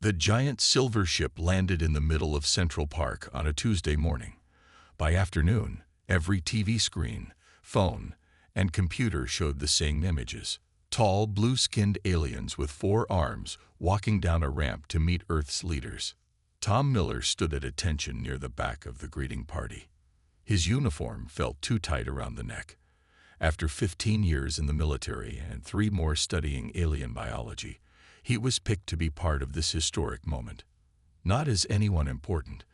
The giant silver ship landed in the middle of Central Park on a Tuesday morning. By afternoon, every TV screen, phone, and computer showed the same images. Tall, blue-skinned aliens with 4 arms walking down a ramp to meet Earth's leaders. Tom Miller stood at attention near the back of the greeting party. His uniform felt too tight around the neck. After 15 years in the military and 3 more studying alien biology, he was picked to be part of this historic moment. Not as anyone important,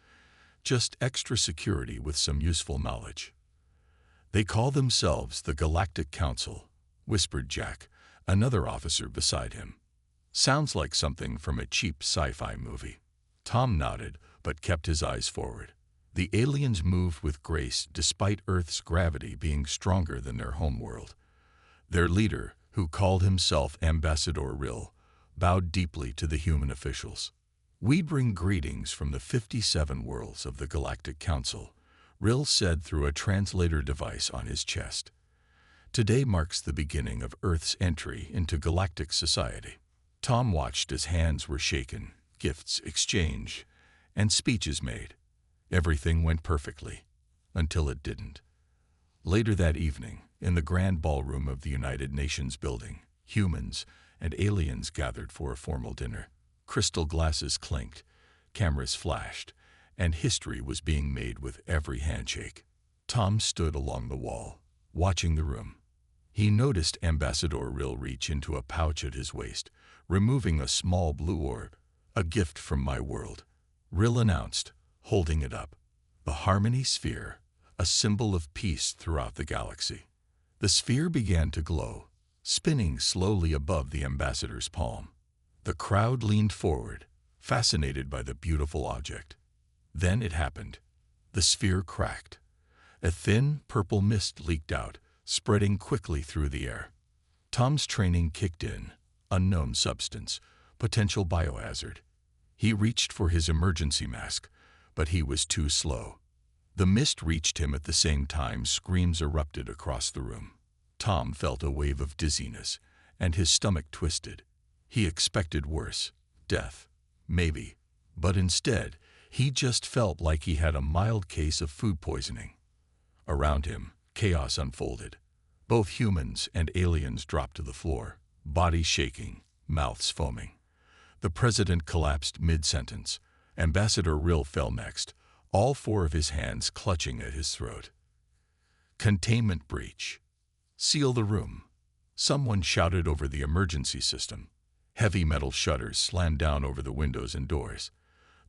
just extra security with some useful knowledge. "They call themselves the Galactic Council," whispered Jack, another officer beside him. "Sounds like something from a cheap sci-fi movie." Tom nodded, but kept his eyes forward. The aliens moved with grace despite Earth's gravity being stronger than their homeworld. Their leader, who called himself Ambassador Rill, bowed deeply to the human officials. "We bring greetings from the 57 worlds of the Galactic Council," Rill said through a translator device on his chest. "Today marks the beginning of Earth's entry into galactic society." Tom watched as hands were shaken, gifts exchanged, and speeches made. Everything went perfectly, until it didn't. Later that evening, in the grand ballroom of the United Nations building, humans and aliens gathered for a formal dinner. Crystal glasses clinked, cameras flashed, and history was being made with every handshake. Tom stood along the wall, watching the room. He noticed Ambassador Rill reach into a pouch at his waist, removing a small blue orb. "A gift from my world," Rill announced, holding it up. "The Harmony Sphere, a symbol of peace throughout the galaxy." The sphere began to glow, spinning slowly above the ambassador's palm. The crowd leaned forward, fascinated by the beautiful object. Then it happened. The sphere cracked. A thin, purple mist leaked out, spreading quickly through the air. Tom's training kicked in. Unknown substance, potential biohazard. He reached for his emergency mask, but he was too slow. The mist reached him at the same time screams erupted across the room. Tom felt a wave of dizziness, and his stomach twisted. He expected worse, death, maybe, but instead, he just felt like he had a mild case of food poisoning. Around him, chaos unfolded. Both humans and aliens dropped to the floor, bodies shaking, mouths foaming. The president collapsed mid-sentence. Ambassador Rill fell next, all 4 of his hands clutching at his throat. "Containment breach. Seal the room," someone shouted over the emergency system. Heavy metal shutters slammed down over the windows and doors.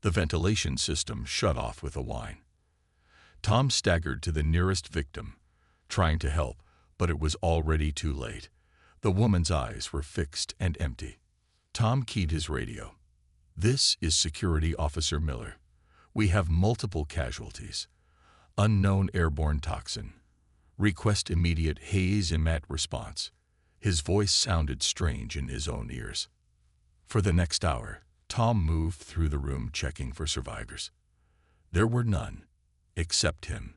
The ventilation system shut off with a whine. Tom staggered to the nearest victim, trying to help, but it was already too late. The woman's eyes were fixed and empty. Tom keyed his radio. "This is Security Officer Miller. We have multiple casualties. Unknown airborne toxin. Request immediate haze emat response." His voice sounded strange in his own ears. For the next hour, Tom moved through the room checking for survivors. There were none, except him.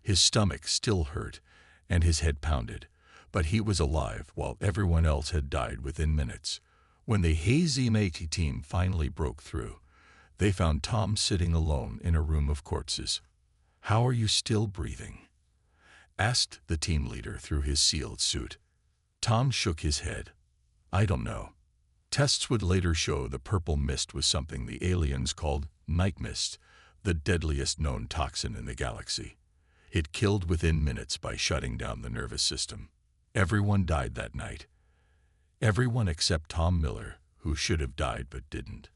His stomach still hurt, and his head pounded, but he was alive while everyone else had died within minutes. When the haze emat team finally broke through, they found Tom sitting alone in a room of corpses. "How are you still breathing?" asked the team leader through his sealed suit. Tom shook his head. "I don't know. Tests would later show the purple mist was something the aliens called night mist, the deadliest known toxin in the galaxy. It killed within minutes by shutting down the nervous system. Everyone died that night. Everyone except Tom Miller, who should have died but didn't.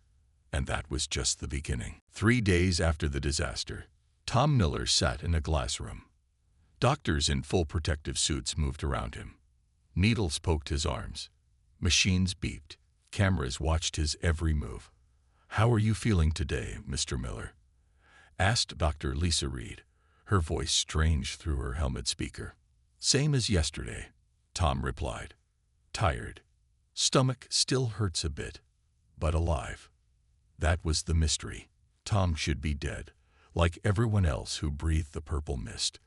And that was just the beginning." 3 days after the disaster, Tom Miller sat in a glass room. Doctors in full protective suits moved around him. Needles poked his arms. Machines beeped. Cameras watched his every move. "How are you feeling today, Mr. Miller?" asked Dr. Lisa Reed, her voice strange through her helmet speaker. "Same as yesterday," Tom replied. "Tired. Stomach still hurts a bit, but alive." That was the mystery. Tom should be dead, like everyone else who breathed the purple mist.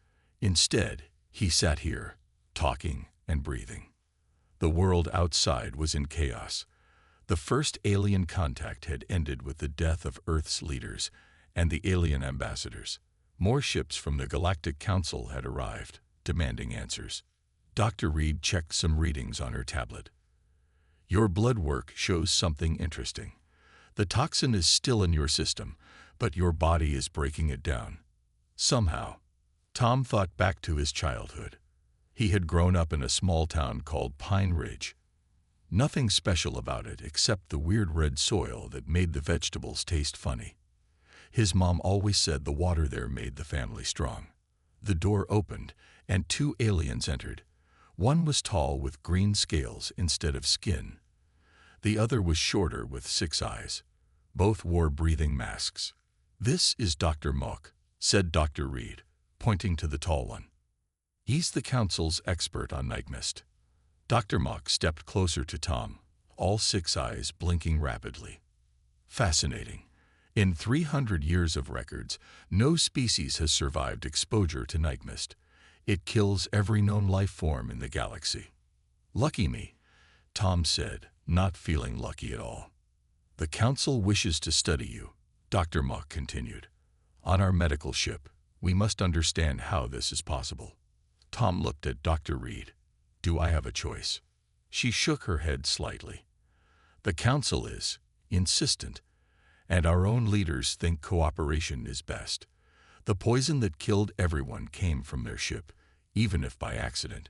Instead, he sat here, talking and breathing. The world outside was in chaos. The first alien contact had ended with the death of Earth's leaders and the alien ambassadors. More ships from the Galactic Council had arrived, demanding answers. Dr. Reed checked some readings on her tablet. Your blood work shows something interesting. The toxin is still in your system, but your body is breaking it down. Somehow, Tom thought back to his childhood. He had grown up in a small town called Pine Ridge. Nothing special about it except the weird red soil that made the vegetables taste funny. His mom always said the water there made the family strong. The door opened, and two aliens entered. One was tall with green scales instead of skin. The other was shorter with 6 eyes. Both wore breathing masks. "This is Dr. Mock," said Dr. Reed, pointing to the tall one. "He's the council's expert on night mist." Dr. Mock stepped closer to Tom, all 6 eyes blinking rapidly. Fascinating. In 300 years of records, no species has survived exposure to night mist. It kills every known life form in the galaxy. "Lucky me," Tom said, not feeling lucky at all. "The council wishes to study you," Dr. Mock continued. "On our medical ship, we must understand how this is possible." Tom looked at Dr. Reed. "Do I have a choice?" She shook her head slightly. "The council is insistent, and our own leaders think cooperation is best. The poison that killed everyone came from their ship, even if by accident.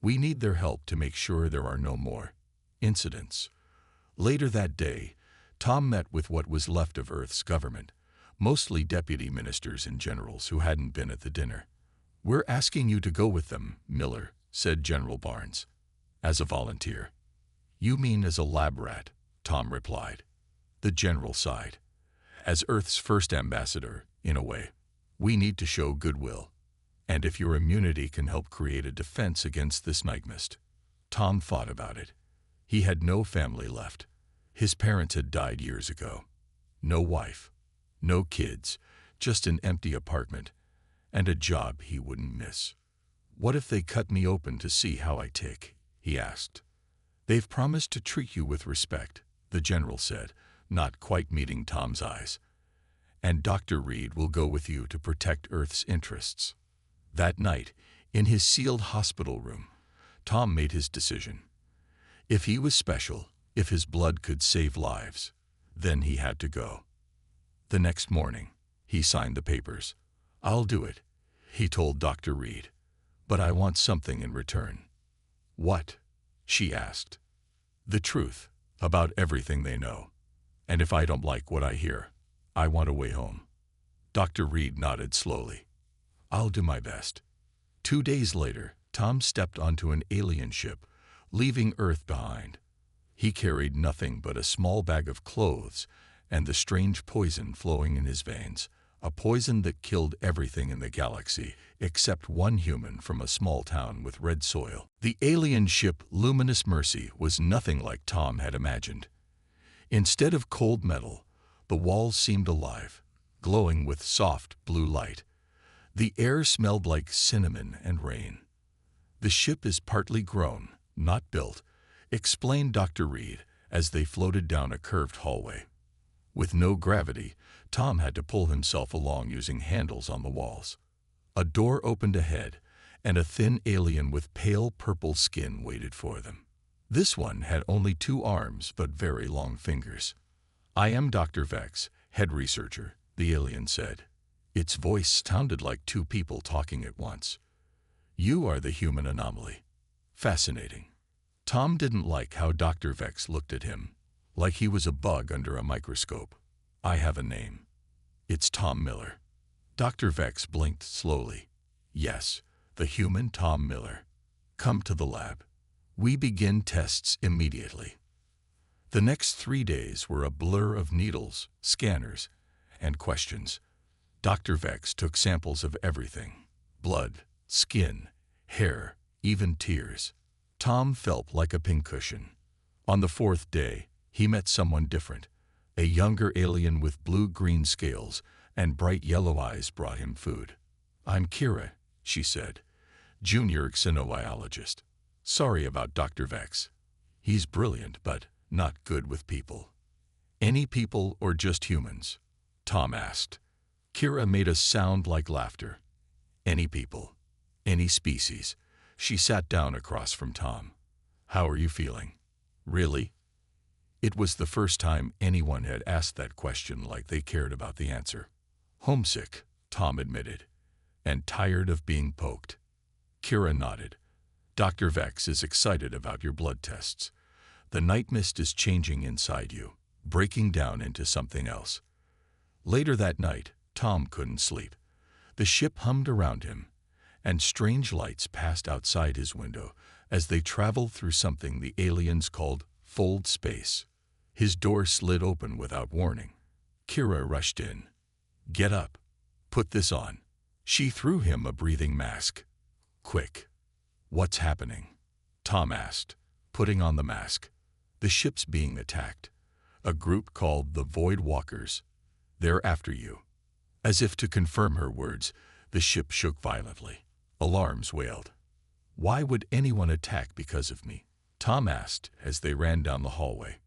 We need their help to make sure there are no more incidents." Later that day, Tom met with what was left of Earth's government, mostly deputy ministers and generals who hadn't been at the dinner. "We're asking you to go with them, Miller," said General Barnes. "As a volunteer." "You mean as a lab rat," Tom replied. The general sighed. "As Earth's first ambassador, in a way. We need to show goodwill. And if your immunity can help create a defense against this night mist." Tom thought about it. He had no family left. His parents had died years ago. No wife, no kids, just an empty apartment, and a job he wouldn't miss. "What if they cut me open to see how I tick?" he asked. "They've promised to treat you with respect," the general said, not quite meeting Tom's eyes. "And Dr. Reed will go with you to protect Earth's interests." That night, in his sealed hospital room, Tom made his decision. If he was special, if his blood could save lives, then he had to go. The next morning, he signed the papers. "I'll do it," he told Dr. Reed, "but I want something in return." "What?" she asked. "The truth about everything they know. And if I don't like what I hear, I want a way home." Dr. Reed nodded slowly. "I'll do my best." 2 days later, Tom stepped onto an alien ship, leaving Earth behind. He carried nothing but a small bag of clothes and the strange poison flowing in his veins, a poison that killed everything in the galaxy except one human from a small town with red soil. The alien ship Luminous Mercy was nothing like Tom had imagined. Instead of cold metal, the walls seemed alive, glowing with soft blue light. The air smelled like cinnamon and rain. "The ship is partly grown, not built," explained Dr. Reed as they floated down a curved hallway. With no gravity, Tom had to pull himself along using handles on the walls. A door opened ahead, and a thin alien with pale purple skin waited for them. This one had only 2 arms but very long fingers. "I am Dr. Vex, head researcher," the alien said. Its voice sounded like 2 people talking at once. "You are the human anomaly." Fascinating. Tom didn't like how Dr. Vex looked at him, like he was a bug under a microscope. "I have a name. It's Tom Miller." Dr. Vex blinked slowly. "Yes, the human Tom Miller. Come to the lab. We begin tests immediately." The next 3 days were a blur of needles, scanners, and questions. Dr. Vex took samples of everything: blood, skin, hair, even tears. Tom felt like a pincushion. On the 4th day, he met someone different. A younger alien with blue-green scales and bright yellow eyes brought him food. "I'm Kira," she said, "junior xenobiologist. Sorry about Dr. Vex. He's brilliant, but Not good with people. Any people or just humans? Tom asked. Kira made a sound like laughter. Any people. Any species. She sat down across from Tom. How are you feeling? Really? It was the first time anyone had asked that question like they cared about the answer. Homesick, Tom admitted, and tired of being poked. Kira nodded. Dr. Vex is excited about your blood tests. The night mist is changing inside you, breaking down into something else. Later that night, Tom couldn't sleep. The ship hummed around him, and strange lights passed outside his window as they traveled through something the aliens called fold space. His door slid open without warning. Kira rushed in. Get up. Put this on. She threw him a breathing mask. Quick. What's happening? Tom asked, putting on the mask. The ship's being attacked. A group called the Void Walkers. They're after you. As if to confirm her words, the ship shook violently. Alarms wailed. Why would anyone attack because of me? Tom asked as they ran down the hallway.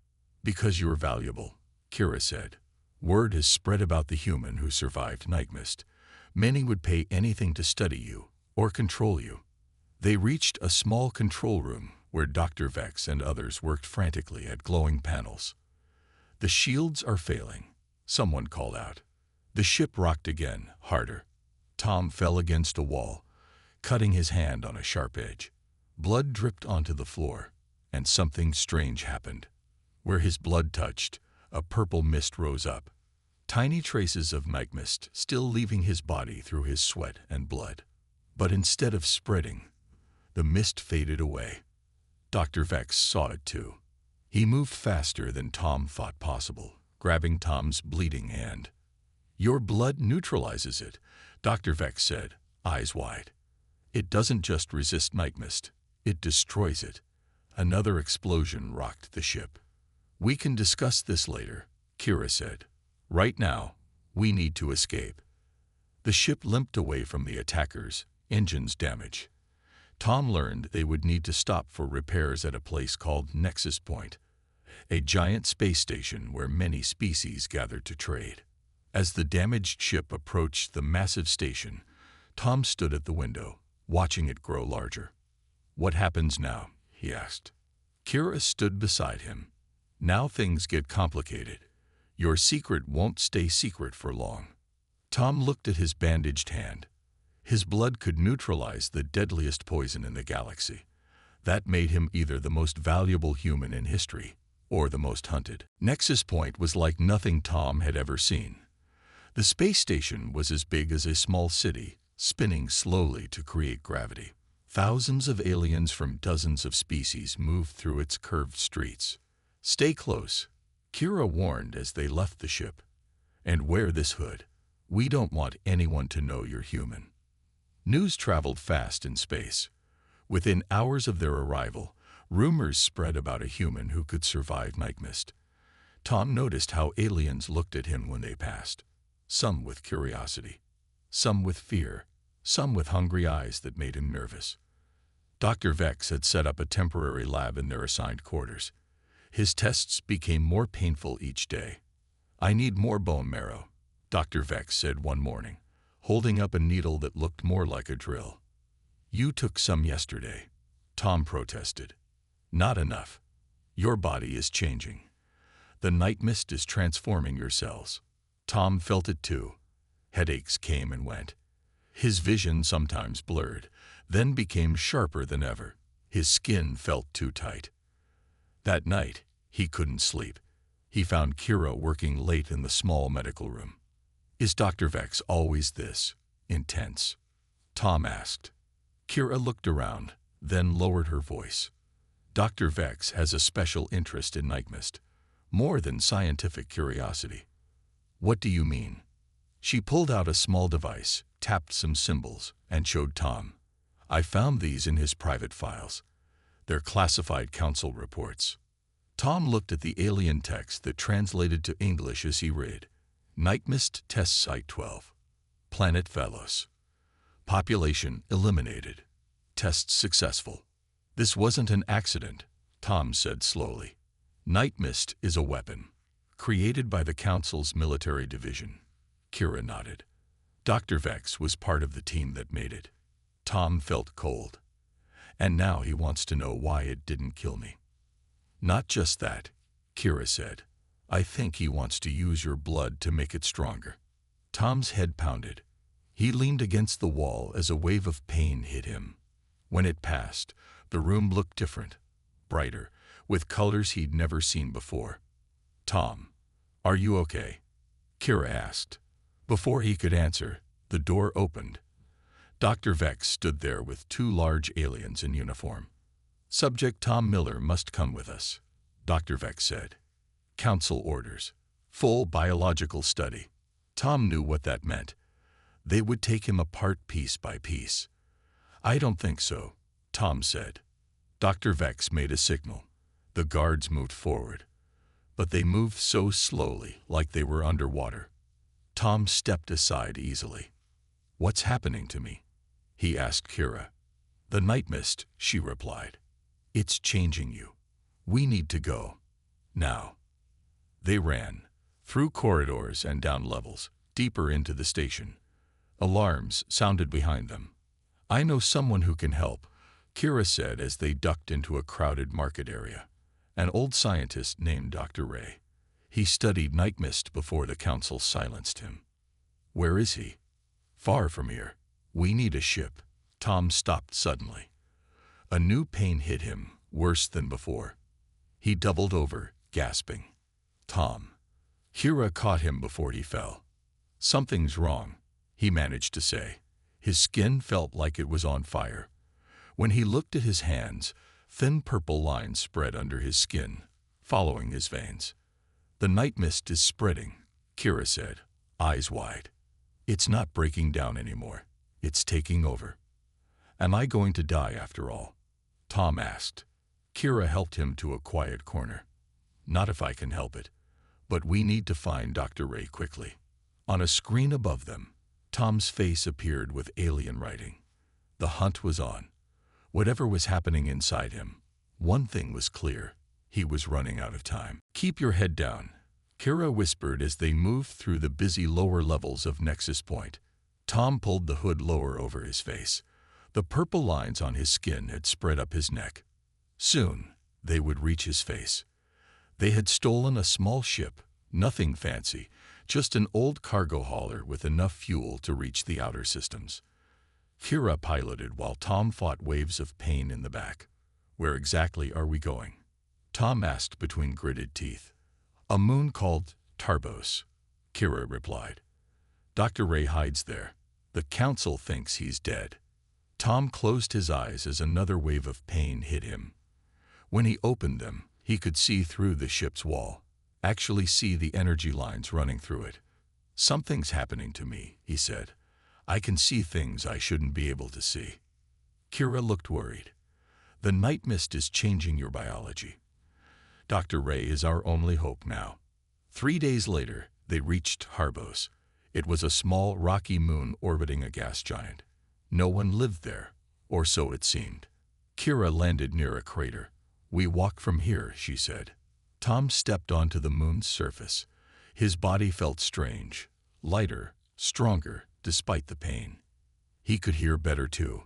Because you're valuable, Kira said. Word has spread about the human who survived Night Mist. Many would pay anything to study you or control you. They reached a small control room where Dr. Vex and others worked frantically at glowing panels. The shields are failing, someone called out. The ship rocked again, harder. Tom fell against a wall, cutting his hand on a sharp edge. Blood dripped onto the floor, and something strange happened. Where his blood touched, a purple mist rose up. Tiny traces of night mist still leaving his body through his sweat and blood. But instead of spreading, the mist faded away. Dr. Vex saw it too. He moved faster than Tom thought possible, grabbing Tom's bleeding hand. Your blood neutralizes it, Dr. Vex said, eyes wide. It doesn't just resist night mist, it destroys it. Another explosion rocked the ship. We can discuss this later, Kira said. Right now, we need to escape. The ship limped away from the attackers, engines damaged. Tom learned they would need to stop for repairs at a place called Nexus Point, a giant space station where many species gathered to trade. As the damaged ship approached the massive station, Tom stood at the window, watching it grow larger. What happens now? He asked. Kira stood beside him. Now things get complicated. Your secret won't stay secret for long. Tom looked at his bandaged hand. His blood could neutralize the deadliest poison in the galaxy. That made him either the most valuable human in history or the most hunted. Nexus Point was like nothing Tom had ever seen. The space station was as big as a small city, spinning slowly to create gravity. Thousands of aliens from dozens of species moved through its curved streets. Stay close, Kira warned as they left the ship. And wear this hood. We don't want anyone to know you're human. News traveled fast in space. Within hours of their arrival, rumors spread about a human who could survive night mist. Tom noticed how aliens looked at him when they passed. Some with curiosity, some with fear, some with hungry eyes that made him nervous. Dr. Vex had set up a temporary lab in their assigned quarters. His tests became more painful each day. I need more bone marrow, Dr. Vex said one morning, holding up a needle that looked more like a drill. You took some yesterday, Tom protested. Not enough. Your body is changing. The night mist is transforming your cells. Tom felt it too. Headaches came and went. His vision sometimes blurred, then became sharper than ever. His skin felt too tight. That night, he couldn't sleep. He found Kira working late in the small medical room. Is Dr. Vex always this intense? Tom asked. Kira looked around, then lowered her voice. Dr. Vex has a special interest in night mist, more than scientific curiosity. What do you mean? She pulled out a small device, tapped some symbols, and showed Tom. I found these in his private files. They're classified council reports. Tom looked at the alien text that translated to English as he read. Night Mist Test Site 12. Planet Velos. Population eliminated. Tests successful. This wasn't an accident, Tom said slowly. Night mist is a weapon, created by the Council's military division. Kira nodded. Dr. Vex was part of the team that made it. Tom felt cold. And now he wants to know why it didn't kill me. Not just that, Kira said. I think he wants to use your blood to make it stronger. Tom's head pounded. He leaned against the wall as a wave of pain hit him. When it passed, the room looked different, brighter, with colors he'd never seen before. Tom, are you okay? Kira asked. Before he could answer, the door opened. Dr. Vex stood there with two large aliens in uniform. Subject Tom Miller must come with us, Dr. Vex said. Council orders. Full biological study. Tom knew what that meant. They would take him apart piece by piece. I don't think so, Tom said. Dr. Vex made a signal. The guards moved forward. But they moved so slowly, like they were underwater. Tom stepped aside easily. What's happening to me? He asked Kira. The night mist, she replied. It's changing you. We need to go. Now. They ran, through corridors and down levels, deeper into the station. Alarms sounded behind them. I know someone who can help, Kira said as they ducked into a crowded market area. An old scientist named Dr. Ray. He studied night mist before the council silenced him. Where is he? Far from here. We need a ship. Tom stopped suddenly. A new pain hit him, worse than before. He doubled over, gasping. Tom. Kira caught him before he fell. Something's wrong, he managed to say. His skin felt like it was on fire. When he looked at his hands, thin purple lines spread under his skin, following his veins. The night mist is spreading, Kira said, eyes wide. It's not breaking down anymore. It's taking over. Am I going to die after all? Tom asked. Kira helped him to a quiet corner. Not if I can help it. But we need to find Dr. Ray quickly. On a screen above them, Tom's face appeared with alien writing. The hunt was on. Whatever was happening inside him, one thing was clear. He was running out of time. Keep your head down, Kira whispered as they moved through the busy lower levels of Nexus Point. Tom pulled the hood lower over his face. The purple lines on his skin had spread up his neck. Soon, they would reach his face. They had stolen a small ship, nothing fancy, just an old cargo hauler with enough fuel to reach the outer systems. Kira piloted while Tom fought waves of pain in the back. Where exactly are we going? Tom asked between gritted teeth. A moon called Tarbos, Kira replied. Dr. Ray hides there. The council thinks he's dead. Tom closed his eyes as another wave of pain hit him. When he opened them, he could see through the ship's wall, actually see the energy lines running through it. Something's happening to me, he said. I can see things I shouldn't be able to see. Kira looked worried. The night mist is changing your biology. Dr. Ray is our only hope now. 3 days later, they reached Harbos. It was a small, rocky moon orbiting a gas giant. No one lived there, or so it seemed. Kira landed near a crater. We walk from here, she said. Tom stepped onto the moon's surface. His body felt strange, lighter, stronger, despite the pain. He could hear better too.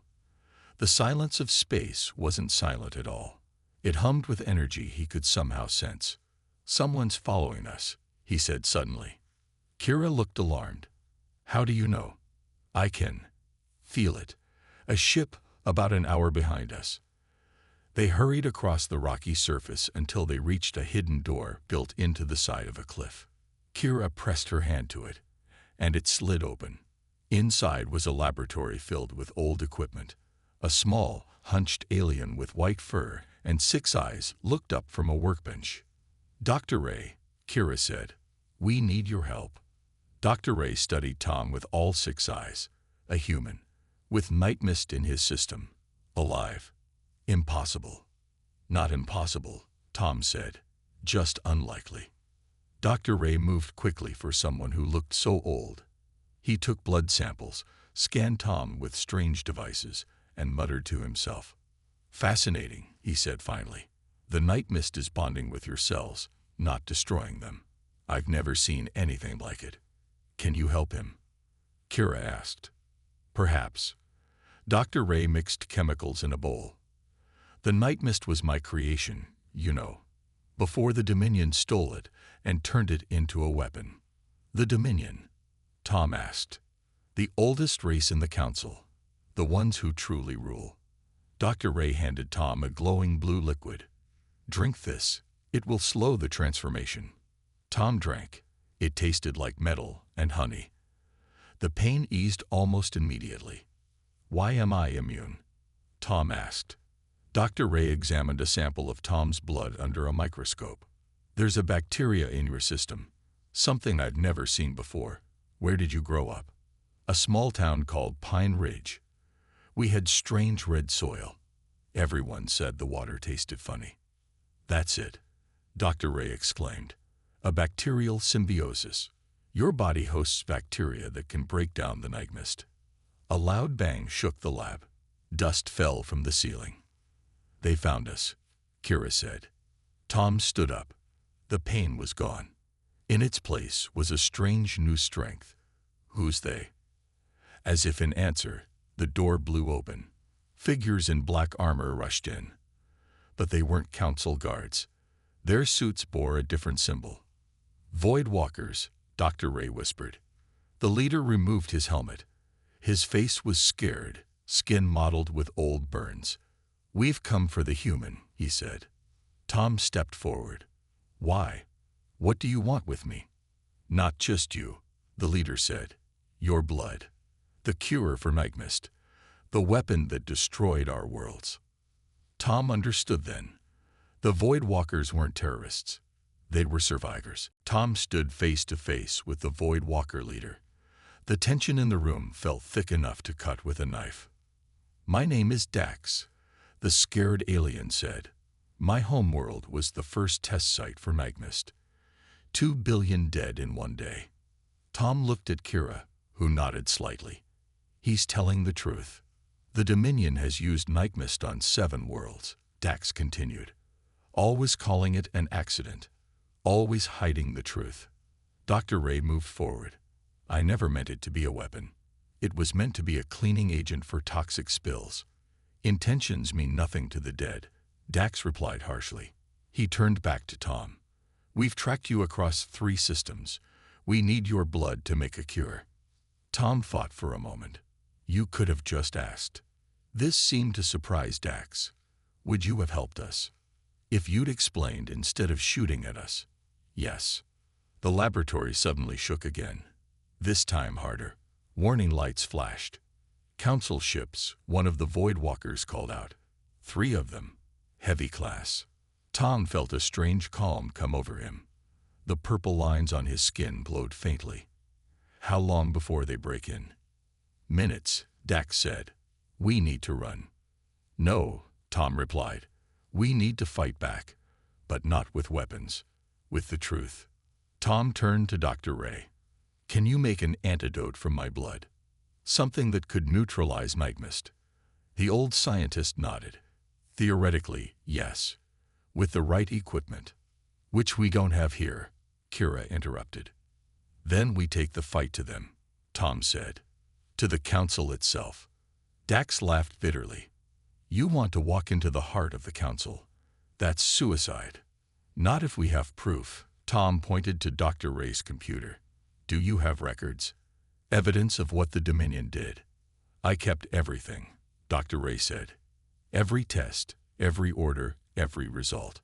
The silence of space wasn't silent at all. It hummed with energy he could somehow sense. Someone's following us, he said suddenly. Kira looked alarmed. How do you know? I can feel it. A ship about an hour behind us. They hurried across the rocky surface until they reached a hidden door built into the side of a cliff. Kira pressed her hand to it, and it slid open. Inside was a laboratory filled with old equipment. A small, hunched alien with white fur and 6 eyes looked up from a workbench. Dr. Ray, Kira said, we need your help. Dr. Ray studied Tom with all 6 eyes. A human, with night mist in his system. Alive. Impossible. Not impossible, Tom said. Just unlikely. Dr. Ray moved quickly for someone who looked so old. He took blood samples, scanned Tom with strange devices, and muttered to himself. Fascinating, he said finally. The night mist is bonding with your cells, not destroying them. I've never seen anything like it. Can you help him? Kira asked. Perhaps. Dr. Ray mixed chemicals in a bowl. The night mist was my creation, you know, before the Dominion stole it and turned it into a weapon. The Dominion? Tom asked. The oldest race in the council, the ones who truly rule. Dr. Ray handed Tom a glowing blue liquid. Drink this. It will slow the transformation. Tom drank. It tasted like metal and honey. The pain eased almost immediately. Why am I immune? Tom asked. Dr. Ray examined a sample of Tom's blood under a microscope. There's a bacteria in your system, something I've never seen before. Where did you grow up? A small town called Pine Ridge. We had strange red soil. Everyone said the water tasted funny. That's it, Dr. Ray exclaimed. A bacterial symbiosis. Your body hosts bacteria that can break down the night mist. A loud bang shook the lab. Dust fell from the ceiling. They found us, Kira said. Tom stood up. The pain was gone. In its place was a strange new strength. Who's they? As if in answer, the door blew open. Figures in black armor rushed in. But they weren't council guards. Their suits bore a different symbol. Void Walkers, Dr. Ray whispered. The leader removed his helmet. His face was scared, skin mottled with old burns. We've come for the human, he said. Tom stepped forward. Why? What do you want with me? Not just you, the leader said. Your blood. The cure for night mist. The weapon that destroyed our worlds. Tom understood then. The Void Walkers weren't terrorists. They were survivors. Tom stood face to face with the Void Walker leader. The tension in the room felt thick enough to cut with a knife. My name is Dax, the scared alien said. My homeworld was the first test site for night mist. 2 billion dead in one day. Tom looked at Kira, who nodded slightly. He's telling the truth. The Dominion has used night mist on 7 worlds, Dax continued. Always calling it an accident. Always hiding the truth. Dr. Ray moved forward. I never meant it to be a weapon. It was meant to be a cleaning agent for toxic spills. Intentions mean nothing to the dead, Dax replied harshly. He turned back to Tom. We've tracked you across 3 systems. We need your blood to make a cure. Tom thought for a moment. You could have just asked. This seemed to surprise Dax. Would you have helped us? If you'd explained instead of shooting at us. Yes. The laboratory suddenly shook again. This time harder. Warning lights flashed. Council ships, one of the Void Walkers called out. 3 of them. Heavy class. Tom felt a strange calm come over him. The purple lines on his skin glowed faintly. How long before they break in? Minutes, Dax said. We need to run. No, Tom replied. We need to fight back, but not with weapons, with the truth. Tom turned to Dr. Ray. Can you make an antidote from my blood? Something that could neutralize night mist. The old scientist nodded. Theoretically, yes. With the right equipment. Which we don't have here, Kira interrupted. Then we take the fight to them, Tom said. To the council itself. Dax laughed bitterly. You want to walk into the heart of the council. That's suicide. Not if we have proof. Tom pointed to Dr. Ray's computer. Do you have records? Evidence of what the Dominion did? I kept everything, Dr. Ray said. Every test, every order, every result.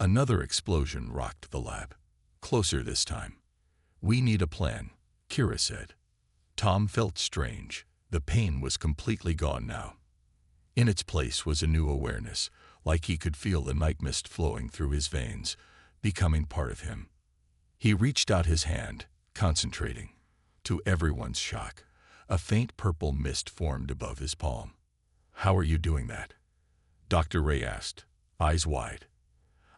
Another explosion rocked the lab. Closer this time. We need a plan, Kira said. Tom felt strange. The pain was completely gone now. In its place was a new awareness, like he could feel the night mist flowing through his veins, becoming part of him. He reached out his hand, concentrating. To everyone's shock, a faint purple mist formed above his palm. How are you doing that? Dr. Ray asked, eyes wide.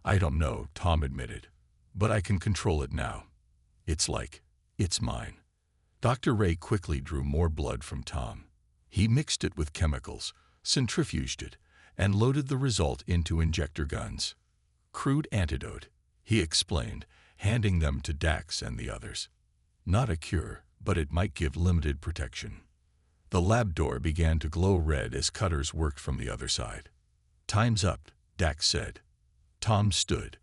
I don't know, Tom admitted, but I can control it now. It's mine. Dr. Ray quickly drew more blood from Tom. He mixed it with chemicals, centrifuged it, and loaded the result into injector guns. Crude antidote, he explained, handing them to Dax and the others. Not a cure, but it might give limited protection. The lab door began to glow red as cutters worked from the other side. Time's up, Dax said. Tom stood.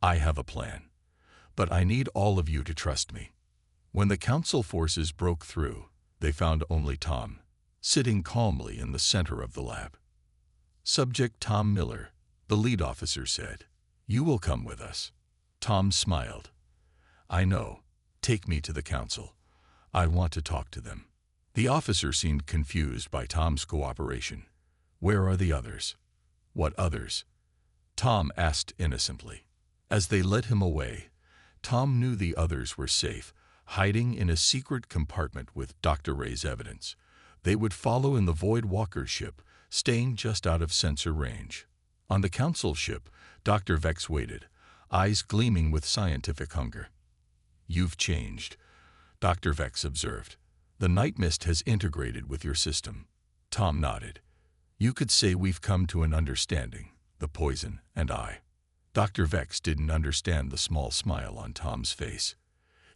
I have a plan. But I need all of you to trust me. When the council forces broke through, they found only Tom, sitting calmly in the center of the lab. Subject Tom Miller, the lead officer said. You will come with us. Tom smiled. I know. Take me to the council. I want to talk to them. The officer seemed confused by Tom's cooperation. Where are the others? What others? Tom asked innocently. As they led him away, Tom knew the others were safe, hiding in a secret compartment with Dr. Ray's evidence. They would follow in the Void Walker ship, staying just out of sensor range. On the council ship, Dr. Vex waited, eyes gleaming with scientific hunger. You've changed, Dr. Vex observed. The night mist has integrated with your system. Tom nodded. You could say we've come to an understanding, the poison and I. Dr. Vex didn't understand the small smile on Tom's face.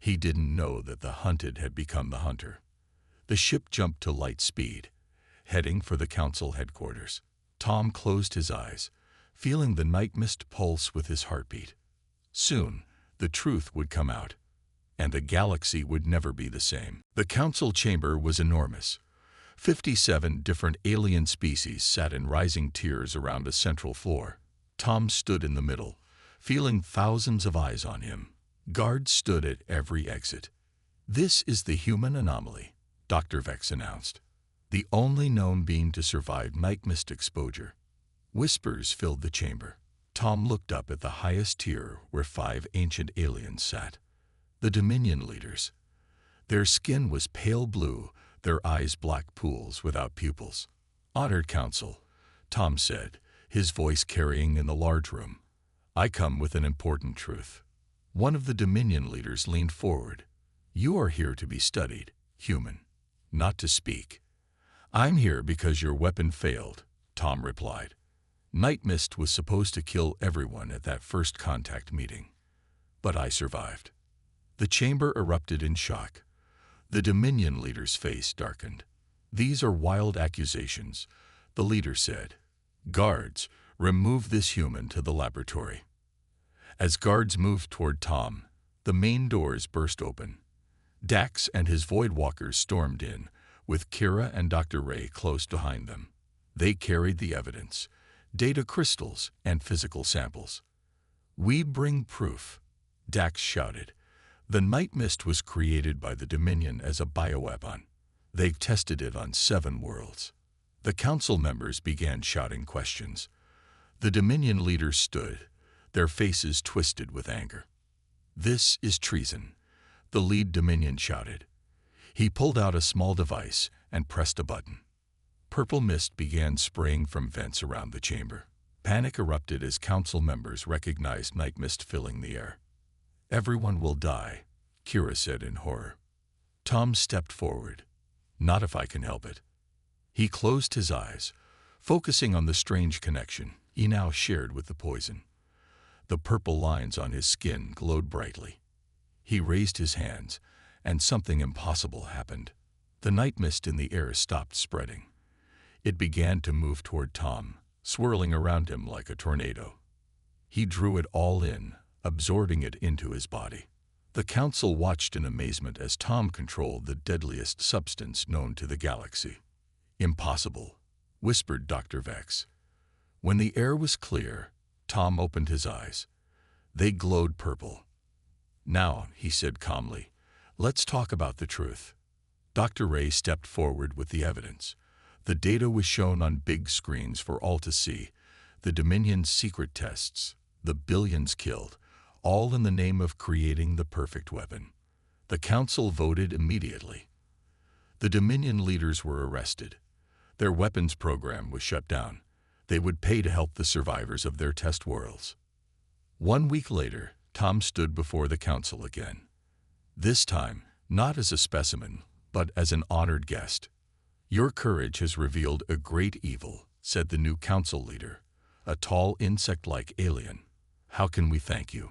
He didn't know that the hunted had become the hunter. The ship jumped to light speed, heading for the council headquarters. Tom closed his eyes, feeling the night mist pulse with his heartbeat. Soon, the truth would come out, and the galaxy would never be the same. The council chamber was enormous. 57 different alien species sat in rising tiers around a central floor. Tom stood in the middle, feeling thousands of eyes on him. Guards stood at every exit. This is the human anomaly, Dr. Vex announced. The only known being to survive night mist exposure. Whispers filled the chamber. Tom looked up at the highest tier where 5 ancient aliens sat. The Dominion leaders. Their skin was pale blue, their eyes black pools without pupils. Honored Council, Tom said, his voice carrying in the large room. I come with an important truth. One of the Dominion leaders leaned forward. You are here to be studied, human, not to speak. I'm here because your weapon failed, Tom replied. Night mist was supposed to kill everyone at that first contact meeting. But I survived. The chamber erupted in shock. The Dominion leader's face darkened. These are wild accusations, the leader said. Guards, remove this human to the laboratory. As guards moved toward Tom, the main doors burst open. Dax and his Void Walkers stormed in, with Kira and Dr. Ray close behind them. They carried the evidence, data crystals and physical samples. We bring proof, Dax shouted. The night mist was created by the Dominion as a bioweapon. They've tested it on 7 worlds. The council members began shouting questions. The Dominion leaders stood, their faces twisted with anger. This is treason, the lead Dominion shouted. He pulled out a small device and pressed a button. Purple mist began spraying from vents around the chamber. Panic erupted as council members recognized night mist filling the air. Everyone will die, Kira said in horror. Tom stepped forward. Not if I can help it. He closed his eyes, focusing on the strange connection he now shared with the poison. The purple lines on his skin glowed brightly. He raised his hands, and something impossible happened. The night mist in the air stopped spreading. It began to move toward Tom, swirling around him like a tornado. He drew it all in, absorbing it into his body. The council watched in amazement as Tom controlled the deadliest substance known to the galaxy. Impossible, whispered Dr. Vex. When the air was clear, Tom opened his eyes. They glowed purple. Now, he said calmly, let's talk about the truth. Dr. Ray stepped forward with the evidence. The data was shown on big screens for all to see. The Dominion's secret tests, the billions killed, all in the name of creating the perfect weapon. The council voted immediately. The Dominion leaders were arrested. Their weapons program was shut down. They would pay to help the survivors of their test worlds. 1 week later, Tom stood before the council again. This time, not as a specimen, but as an honored guest. Your courage has revealed a great evil, said the new council leader, a tall insect-like alien. How can we thank you?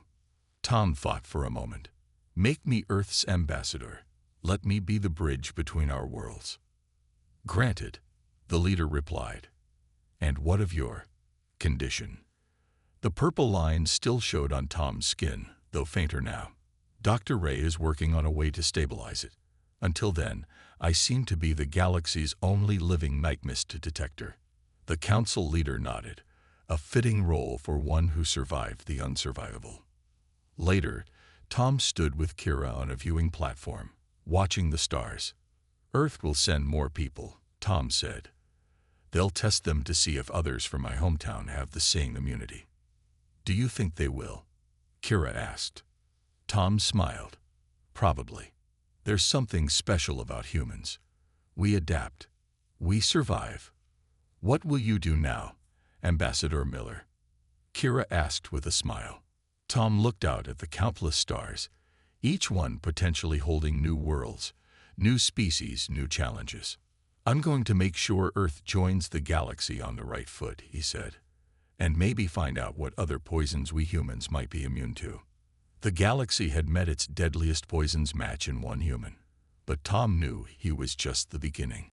Tom thought for a moment. Make me Earth's ambassador. Let me be the bridge between our worlds. Granted, the leader replied. And what of your condition? The purple line still showed on Tom's skin, though fainter now. Dr. Ray is working on a way to stabilize it. Until then, I seem to be the galaxy's only living night mist detector. The council leader nodded, a fitting role for one who survived the unsurvivable. Later, Tom stood with Kira on a viewing platform, watching the stars. Earth will send more people, Tom said. They'll test them to see if others from my hometown have the same immunity. Do you think they will? Kira asked. Tom smiled. Probably. There's something special about humans. We adapt. We survive. What will you do now, Ambassador Miller? Kira asked with a smile. Tom looked out at the countless stars, each one potentially holding new worlds, new species, new challenges. I'm going to make sure Earth joins the galaxy on the right foot, he said, and maybe find out what other poisons we humans might be immune to. The galaxy had met its deadliest poisons match in one human, but Tom knew he was just the beginning.